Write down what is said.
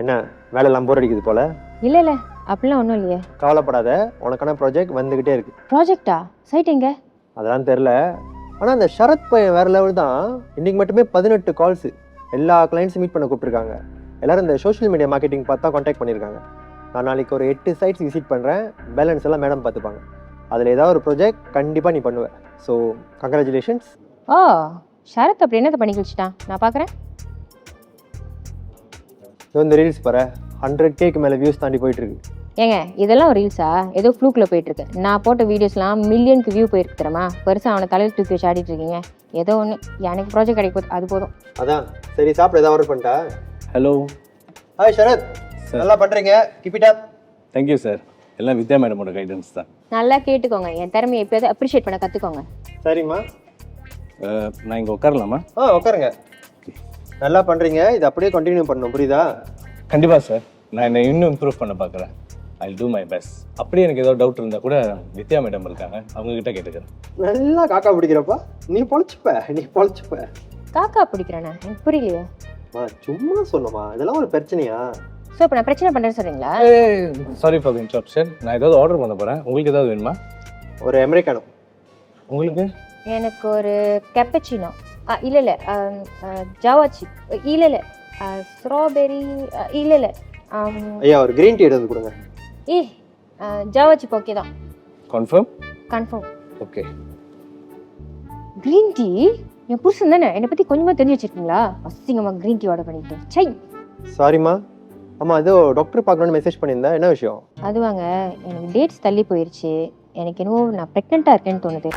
என்ன வேலையெல்லாம் போர் அடிக்குது போல? இல்லை இல்லை அப்படிலாம் ஒன்றும் இல்லையே. கவலைப்படாத, உனக்கான ப்ராஜெக்ட் வந்துக்கிட்டே இருக்கு. ப்ராஜெக்டா? சைட் எங்க? அதெல்லாம் தெரில. ஆனால் அந்த ஷரத் பையன் வேறு லெவல் தான். இன்றைக்கி மட்டுமே 18 கால்ஸு. எல்லா கிளைண்ட்ஸும் மீட் பண்ண கூப்பிட்ருக்காங்க. எல்லோரும் இந்த சோஷியல் மீடியா மார்க்கெட்டிங் பார்த்து தான் கான்டாக்ட் பண்ணியிருக்காங்க. நான் நாளைக்கு ஒரு 8 சைட்ஸ் விசிட் பண்ணுறேன். பேலன்ஸ் எல்லாம் மேடம் பார்த்துப்பாங்க. அதில் ஏதாவது ஒரு ப்ராஜெக்ட் கண்டிப்பாக நீ பண்ணுவேன். So congratulations. ஓ, ஷரத் அப்படி என்னத்தை பண்ணி வச்சுட்டான்? நான் பார்க்குறேன். இந்த ரீல்ஸ் பாரு, 100K மேலே வியூஸ் தாண்டி போயிட்டுருக்கு. ஏங்க இதெல்லாம் ஒரு ரீல்ஸா? ஏதோ ஃப்ளூக்கில் போயிட்டுருக்கு. நான் போட்ட வீடியோஸ்லாம் மில்லியனுக்கு வியூ போயிருக்கு தெரியுமா? பெருசாக அவனை தலையில் தூக்கி வச்சு ஆடிட்டு இருக்கீங்க. ஏதோ ஒன்று எனக்கு ப்ராஜெக்ட் கிடைக்க போகுது, அது போதும். அதான் சரி, சாப்பிட ஏதாவது ஆர்டர் பண்ணிட்டா? ஹலோ. ஹாய் ஷரத், நல்லா பண்ணுறீங்க, keep it up. Thank you sir. எல்லாம் வித்யா மேடமோட கைடன்ஸ் தான். நல்லா கேட்டுக்கோங்க, என் திறமையை எப்பயாவது அப்ரிஷியேட் பண்ண கற்றுக்கோங்க. சரிம்மா. நான் இங்கே உட்காரலாமா? உட்காருங்க. நல்லா பண்ணுறீங்க, இது அப்படியே கண்டினியூ பண்ணணும், புரியுதா? கண்டிப்பாக சார். நான் என்னை இன்னும் இம்ப்ரூவ் பண்ண பார்க்குறேன். ஐ டூ மை பெஸ்ட். அப்படியே எனக்கு ஏதோ டவுட் இருந்தால் கூட வித்யா மேடம் இருக்காங்க, அவங்கக்கிட்ட கேட்டுக்கிறேன். நல்லா காக்கா பிடிக்கிறப்பா, நீ பொழைச்சிப்ப. காக்கா பிடிக்கிறேண்ணா? எனக்கு புரியலையே. சும்மா சொல்லுமா, இதெல்லாம் ஒரு பிரச்சனையா? ஸோ இப்போ நான் பிரச்சனை பண்ணுறேன்னு சொல்கிறீங்களா? Sorry for the interruption. நான் ஏதாவது ஆர்டர் பண்ண போகிறேன். உங்களுக்கு ஏதாவது வேணுமா? ஒரு அமெரிக்கானோ. உங்களுக்கு? எனக்கு ஒரு கேப்பச்சினோ. இல்லை இல்லை ஜாவா சிப். இல்லை ஸ்ட்ராபெரி. இல்லை ஐயா ஒரு கிரீன் டீ எடுத்து கொடுங்க. ஜாவா சிப் ஓகே தான். கன்ஃபார்ம். ஓகே. Green tea? என் புருஷன் தானே, என்னை பற்றி கொஞ்சமாக தெரிஞ்சு வச்சிருக்கீங்களா? அசிங்கமாக க்ரீன் டீ ஆர்டர் பண்ணிட்டு. சை. சாரிம்மா. ஆமாம், ஏதோ டாக்டர் பார்க்கணுன்னு மெசேஜ் பண்ணியிருந்தா, என்ன விஷயம்? அதுவாங்க, எனக்கு டேட்ஸ் தள்ளி போயிடுச்சு. எனக்கு என்னவோ நான் ப்ரெக்னெண்ட்டாக இருக்கேன்னு தோணுது.